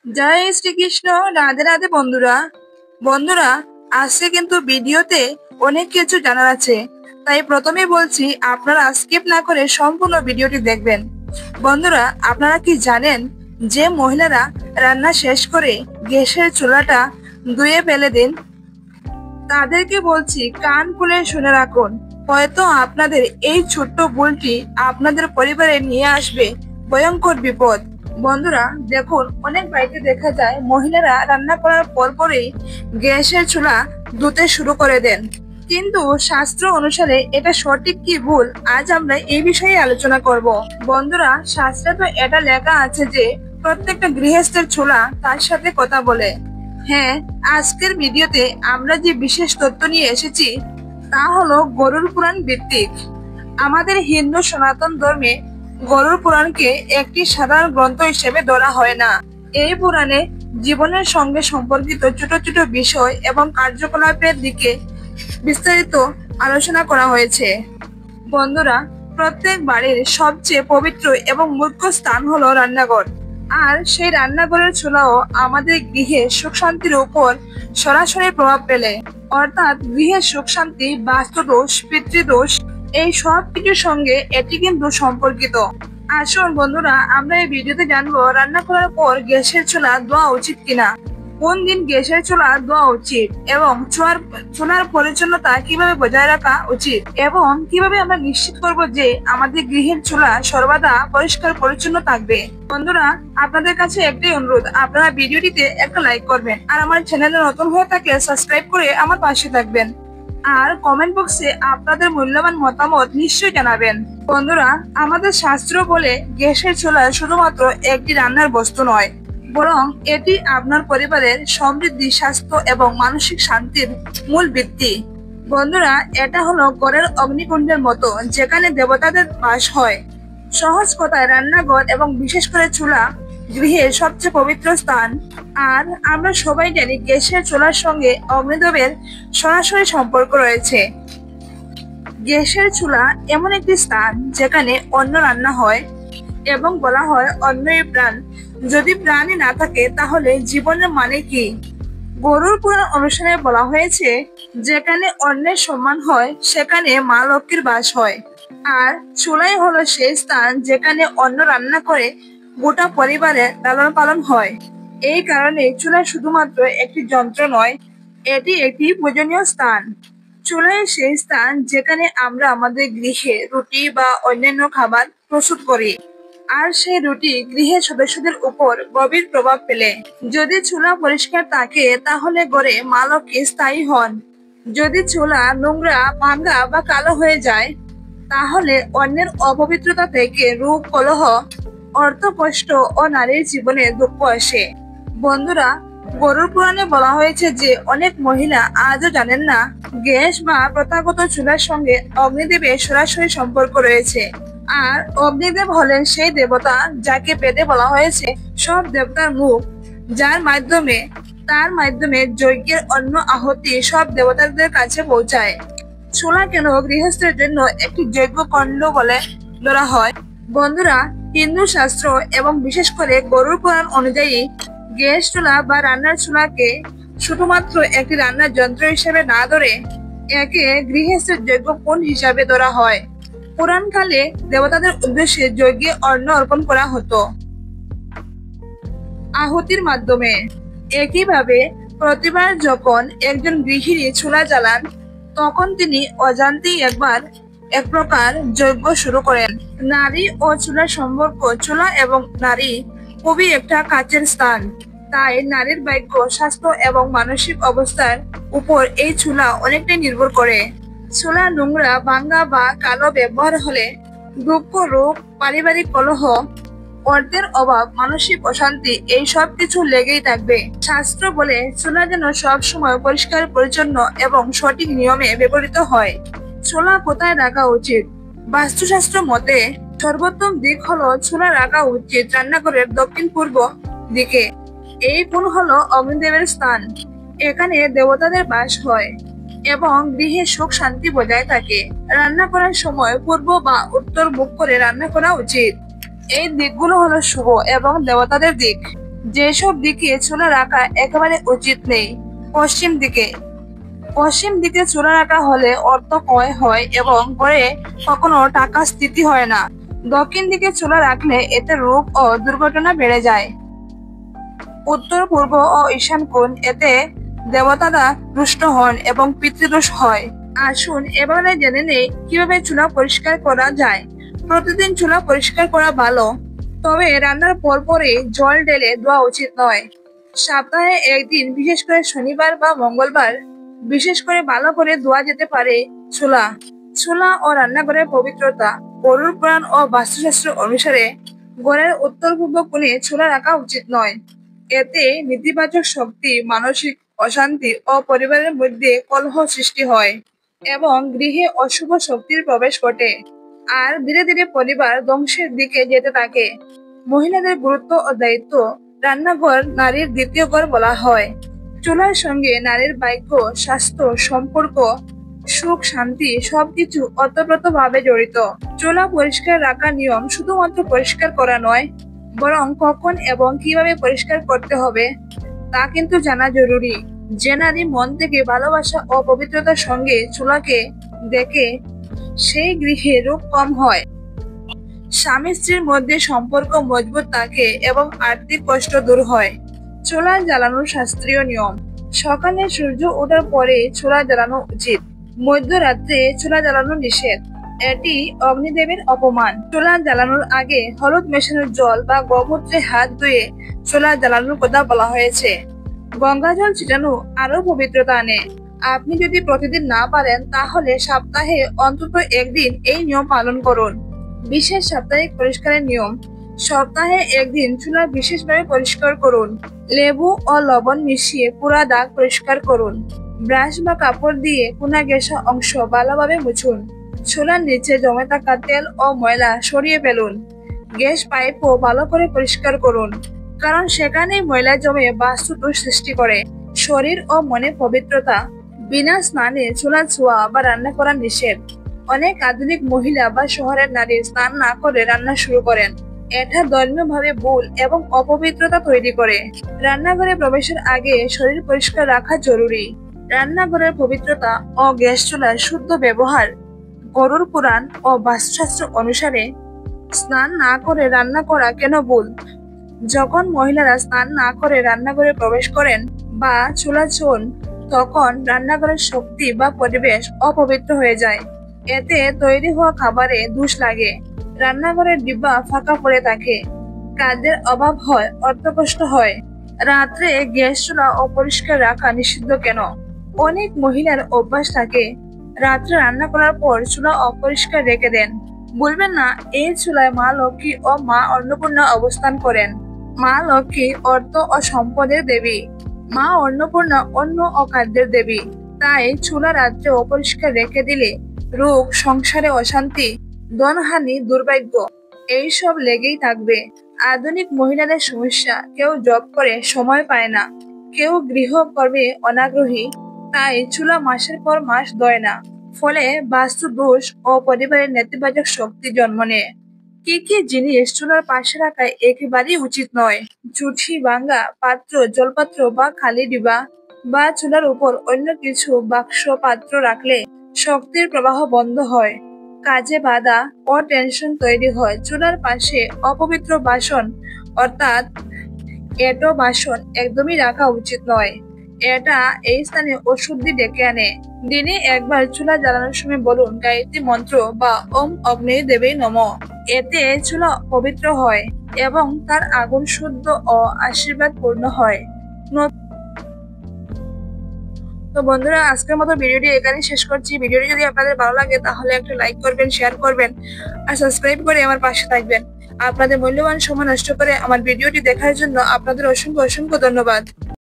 জয় শ্রীকৃষ্ণ। রাধে রাধে বন্ধুরা। বন্ধুরা, আজকে কিন্তু ভিডিওতে অনেক কিছু জানার আছে, তাই প্রথমে বলছি আপনারা স্কিপ না করে সম্পূর্ণ ভিডিওটি দেখবেন। বন্ধুরা, আপনারা কি জানেন যে মহিলারা রান্না শেষ করে গ্যাসের চুলাটা ধুয়ে ফেলে দিন? তাদেরকে বলছি কান খুলে শুনে রাখুন, হয়তো আপনাদের এই ছোট্ট ভুলটি আপনাদের পরিবারে নিয়ে আসবে ভয়ঙ্কর বিপদ। বন্ধুরা দেখুন, অনেক বাড়িতে দেখা যায় মহিলারা রান্না করার পরপরই গ্যাসের চুলা ধুতে শুরু করে দেন, কিন্তু শাস্ত্র অনুসারে এটা সঠিক কি ভুল আজ আমরা এই বিষয়ে আলোচনা করব। বন্ধুরা, শাস্ত্রে তো এটা লেখা আছে যে প্রত্যেকটা গৃহস্থের চুলা তার সাথে কথা বলে। হ্যাঁ, আজকের ভিডিওতে আমরা যে বিশেষ তথ্য নিয়ে এসেছি তা হলো গরুড় পুরাণ ভিত্তিক। আমাদের হিন্দু সনাতন ধর্মে গরুড় পুরাণকে একটি সাধারণ গ্রন্থ হিসেবে ধরা হয় না। এই পুরাণে জীবনের সঙ্গে সম্পর্কিত ছোট ছোট বিষয় এবং কার্যকলাপের দিকে বিস্তারিত আলোচনা করা হয়েছে। বন্ধুরা, প্রত্যেক বাড়ির সবচেয়ে পবিত্র এবং মুখ্য স্থান হলো রান্নাঘর, আর সেই রান্নাঘরের চুলাও আমাদের গৃহে সুখ শান্তির উপর সরাসরি প্রভাব ফেলে। অর্থাৎ গৃহের সুখ শান্তি, বাস্তুদোষ, পিতৃদোষ এই সব কিছুর সঙ্গে এটি কিন্তু সম্পর্কিত। আসুন বন্ধুরা, আমরা এই ভিডিওতে জানবো রান্না করার পর গ্যাসের চুলা ধোয়া উচিত কিনা, কোন দিন গ্যাসের চুলা ধোয়া উচিত, এবং চুলার পরিচ্ছন্নতা কিভাবে বজায় রাখা উচিত, এবং কিভাবে আমরা নিশ্চিত করব যে আমাদের গৃহের চুলা সর্বদা পরিষ্কার পরিচ্ছন্ন থাকবে। বন্ধুরা, আপনাদের কাছে একটাই অনুরোধ, আপনারা ভিডিওটিতে একটা লাইক করবেন, আর আমার চ্যানেলে নতুন হয়ে থাকলে সাবস্ক্রাইব করে আমার পাশে থাকবেন, আর কমেন্ট বক্সে আপনাদের মূল্যবান মতামত নিশ্চয়ই জানাবেন। বন্ধুরা, আমাদের শাস্ত্র বলে গ্যাসের চুলা শুধুমাত্র একটি রান্নার বস্তু নয়, বরং এটি আপনার পরিবারের সমৃদ্ধি, স্বাস্থ্য এবং মানসিক শান্তির মূল ভিত্তি। বন্ধুরা, এটা হলো ঘরের অগ্নিকুণ্ডের মতো, যেখানে দেবতাদের বাস হয়। সহজ কথায় রান্নাঘর এবং বিশেষ করে চুলা গৃহের সবচেয়ে পবিত্র স্থান। আর আমরা সবাই জানি গ্যাসের চুলার সঙ্গে অগ্নিদেবের সরাসরি সম্পর্ক রয়েছে। গ্যাসের চুলা এমন একটি স্থান যেখানে অন্ন রান্না হয়, এবং বলা হয় অন্নই প্রাণ। যদি প্রাণই না থাকে তাহলে জীবনের মানে কি? গরুড় পুরাণ অনুসারে বলা হয়েছে, যেখানে অন্নের সম্মান হয় সেখানে মা লক্ষ্মীর বাস হয়। আর চুলাই হলো সেই স্থান যেখানে অন্ন রান্না করে গোটা পরিবারের লালন পালন হয়। এই কারণে চুলা শুধুমাত্র একটি যন্ত্র নয়, এটি একটি পূজনীয় স্থান। চুলাই সেই স্থান যেখানে আমরা আমাদের গৃহে রুটি বা অন্যান্য খাবার প্রস্তুত করি, আর সেই রুটি গৃহের সদস্যদের উপর গভীর প্রভাব ফেলে। যদি চুলা পরিষ্কার থাকে তাহলে ঘরে মা লক্ষ্মী স্থায়ী হন। যদি চুলা নোংরা, ভাঙা বা কালো হয়ে যায় তাহলে অন্যের অপবিত্রতা থেকে রোগ, কলহ, অর্থকষ্ট ও নারীর জীবনে দুঃখ আসে। বন্ধুরা, গরুড় পুরাণে বলা হয়েছে যে অনেক মহিলা আজও জানেন না গ্যাস বা প্রথাগত চুলার সঙ্গে অগ্নিদেবের সরাসরি সম্পর্ক রয়েছে। আর অগ্নিদেব হলেন সেই দেবতা যাকে বেদে বলা হয়েছে সব দেবতার মুখ, তার মাধ্যমে যজ্ঞের অন্ন আহুতি সব দেবতাদের কাছে পৌঁছায়। চুলা কেন গৃহস্থের জন্য একটি যজ্ঞ কুণ্ড বলে ধরা হয়? বন্ধুরা, হিন্দু শাস্ত্র এবং বিশেষ করে গরুড় পুরাণ অনুযায়ী গ্যাস চুলা বা রান্নার চুলাকে শুধুমাত্র একটি রান্নার যন্ত্র হিসেবে না ধরে একে গৃহস্থের যজ্ঞ কুণ্ড হিসাবে ধরা হয়। পুরাণকালে দেবতাদের উদ্দেশ্যে যজ্ঞে অন্ন অর্পণ করা হতো আহুতির মাধ্যমে। একইভাবে প্রতিবার যখন একজন গৃহিণী চুলা জ্বালান তখন তিনি অজান্তেই এক প্রকার যজ্ঞ শুরু করেন। নারী ও চুলার সম্পর্ক, চুলা এবং নারী খুবই একটা কাছের স্থান। তাই নারীর ভাগ্য, স্বাস্থ্য এবং মানসিক অবস্থার উপর এই চুলা অনেকটাই নির্ভর করে। চুলা নোংরা, ভাঙা বা কালো ব্যবহার হলে দুঃখ, রোগ, পারিবারিক কলহ, অর্থের অভাব, মানসিক অশান্তি এই সব কিছু লেগেই থাকবে। শাস্ত্র বলে চুলা যেন সব সময় পরিষ্কার, পরিচ্ছন্ন এবং সঠিক নিয়মে ব্যবহৃত হয়। চুলা কোথায় রাখা উচিত? বাস্তুশাস্ত্র মতে সর্বোত্তম দিক হলো চুলা রাখা উচিত রান্নাঘরের দক্ষিণ পূর্ব দিকে। এই কোণ হলো অগ্নিদেবের স্থান। এখানে দেবতাদের বাস হয় এবং গৃহে সুখ শান্তি বজায় থাকে। রান্না করার সময় পূর্ব বা উত্তর মুখ করে রান্না করা উচিত। এই দিকগুলো হলো শুভ এবং দেবতাদের দিক। যেসব দিকে চুলা রাখা একেবারে উচিত নেই। পশ্চিম দিকে চুলা রাখা হলে অর্থ ক্ষয় হয় এবং ঘরে কখনো টাকা স্থিতি হয় না। দক্ষিণ দিকে চুলা রাখলে এতে রোগ ও দুর্ঘটনা বেড়ে যায়। উত্তর, পূর্ব ও ঈশান কোণ, এতে দেবতারা রুষ্ট হন এবং পিতৃদোষ হয়। আসুন এবারে জেনে নেই কিভাবে চুলা পরিষ্কার করা যায়। প্রতিদিন চুলা পরিষ্কার করা ভালো, তবে রান্নার পরপরই জল ঢেলে ধোয়া উচিত নয়। সপ্তাহে একদিন, বিশেষ করে শনিবার বা মঙ্গলবার, বিশেষ করে ভালো করে ধোয়া যেতে পারে চুলা ও রান্নাঘরের পবিত্রতা। গরুর পুরাণ ও বাস্তুশাস্ত্র অনুসারে ঘরের উত্তর পূর্ব কোণে চুলা রাখা উচিত নয়। এতে নেতিবাচক শক্তি, মানসিক অশান্তি ও পরিবারের মধ্যে কলহ সৃষ্টি হয় এবং গৃহে অশুভ শক্তির প্রবেশ ঘটে। আর ধীরে ধীরে পরিবার ধ্বংসের দিকে যেতে থাকে। মহিলাদের গুরুত্ব ও দায়িত্ব। রান্নাঘর নারীর দ্বিতীয় ঘর বলা হয়। চুলার সঙ্গে নারীর ভাগ্য, স্বাস্থ্য, সম্পর্ক, সুখ, শান্তি সবকিছু ওতপ্রোতভাবে জড়িত। চুলা পরিষ্কার রাখার নিয়ম শুধুমাত্র পরিষ্কার করা নয়, বরং কখন এবং কিভাবে পরিষ্কার করতে হবে তা কিন্তু জানা জরুরি। যে নারী মন থেকে ভালোবাসা ও পবিত্রতার সঙ্গে চুলাকে দেখে, সেই গৃহে রোগ কম হয়, স্বামী স্ত্রীর মধ্যে সম্পর্ক মজবুত থাকে এবং আর্থিক কষ্ট দূর হয়। চুলা জ্বালানোর শাস্ত্রীয় নিয়ম। সকালে সূর্য ওঠার পরে চুলা জ্বালানো উচিত। মধ্যরাত্রে চুলা জ্বালানো নিষেধ, এটি অগ্নিদেবের অপমান। চুলা জ্বালানোর আগে হলুদ মেশানোর জল বা গোমূত্রে হাত ধুয়ে চুলা জ্বালানোর কথা বলা হয়েছে। গঙ্গা জল ছিটানো আরো পবিত্রতা আনে। আপনি যদি প্রতিদিন না পারেন, তাহলে সপ্তাহে অন্তত একদিন এই নিয়ম পালন করুন। বিশেষ সাপ্তাহিক পরিষ্কারের নিয়ম। সপ্তাহে একদিন চুলা বিশেষভাবে পরিষ্কার করুন। লেবু ও লবণ মিশিয়ে পুরা দাগ পরিষ্কার করুন। ব্রাশ বা কাপড় দিয়ে কোনা ঘেঁষা অংশ ভালোভাবে মুছুন। চুলার নিচে জমে থাকা তেল ও ময়লা সরিয়ে ফেলুন। গ্যাস পাইপও ভালো করে পরিষ্কার করুন, কারণ সেখানেই ময়লা জমে বাস্তু দোষ সৃষ্টি করে। শরীর ও মনে পবিত্রতা। বিনা স্নানে চুলা ছোঁয়া বা রান্না করা নিষেধ। অনেক আধুনিক মহিলা বা শহরের নারী স্নান না করে রান্না শুরু করেন। এটা ধর্মীয়ভাবে ভুল এবং অপবিত্রতা তৈরি করে। রান্নাঘরে প্রবেশের আগে শরীর পরিষ্কার রাখা জরুরি। রান্নাঘরের পবিত্রতা ও গ্যাস চুলার শুদ্ধ ব্যবহার। গরুর পুরাণ ও বাস্তুশাস্ত্র অনুসারে স্নান না করে রান্না করা কেন ভুল? যখন মহিলারা স্নান না করে রান্নাঘরে প্রবেশ করেন বা চুলা ছোঁন, তখন রান্নাঘরের শক্তি বা পরিবেশ অপবিত্র হয়ে যায়। এতে তৈরি হওয়া খাবারে দোষ লাগে, রান্নাঘরের ডিব্বা ফাঁকা পড়ে থাকে, কাজের অভাব হয়, অর্থকষ্ট হয়। রাত্রে গ্যাস চুলা অপরিষ্কার রাখা নিষিদ্ধ কেন? অনেক মহিলার অভ্যাস থাকে রাত্রে রান্না করার পর চুলা অপরিষ্কার রেখে দেন। বলবেন না, এই চুলায় মা লক্ষ্মী ও মা অন্নপূর্ণা অবস্থান করেন। মা লক্ষ্মী অর্থ ও সম্পদের দেবী, মা অন্নপূর্ণা অন্ন ও খাদ্যের দেবী। তাই চুলা রাত্রে অপরিষ্কার রেখে দিলে রোগ, সংসারে অশান্তি, ধনহানি, দুর্ভাগ্য এইসব লেগেই থাকবে। আধুনিক মহিলাদের সমস্যা, কেউ জব করে সময় পায় না, কেউ গৃহকর্মে অনাগ্রহী, তাই চুলা মাসের পর মাস ধোয় না। ফলে বাস্তু দোষ ও পরিবারের নেতিবাচক শক্তি জন্ম নেয়। কি কি জিনিস চুলার পাশে রাখা একেবারেই উচিত নয়? জুঠি, ভাঙ্গা পাত্র, জলপাত্র বা খালি ডিবা বা চুলার উপর অন্য কিছু বাক্স, পাত্র রাখলে শক্তির প্রবাহ বন্ধ হয়, কাজে বাধা ও টেনশন তৈরি হয়। চুলার পাশে অপবিত্র বাসন অর্থাৎ এঁটো বাসন একদমই রাখা উচিত নয়। এটা এই স্থানে অশুদ্ধি ডেকে আনে। দিনে একবার চুলা জ্বালানোর সময় বলুন গায়ত্রী মন্ত্র বা ওম অগ্নি দেবে নমঃ। এতে চুলা পবিত্র হয় এবং তার আগুন শুদ্ধ ও আশীর্বাদ পূর্ণ হয়। তো বন্ধুরা, আজকের মতো ভিডিওটি এখানে শেষ করছি। ভিডিওটি যদি আপনাদের ভালো লাগে তাহলে একটা লাইক করবেন, শেয়ার করবেন আর সাবস্ক্রাইব করে আমার পাশে থাকবেন। আপনাদের মূল্যবান সময় নষ্ট করে আমার ভিডিওটি দেখার জন্য আপনাদের অসংখ্য অসংখ্য ধন্যবাদ।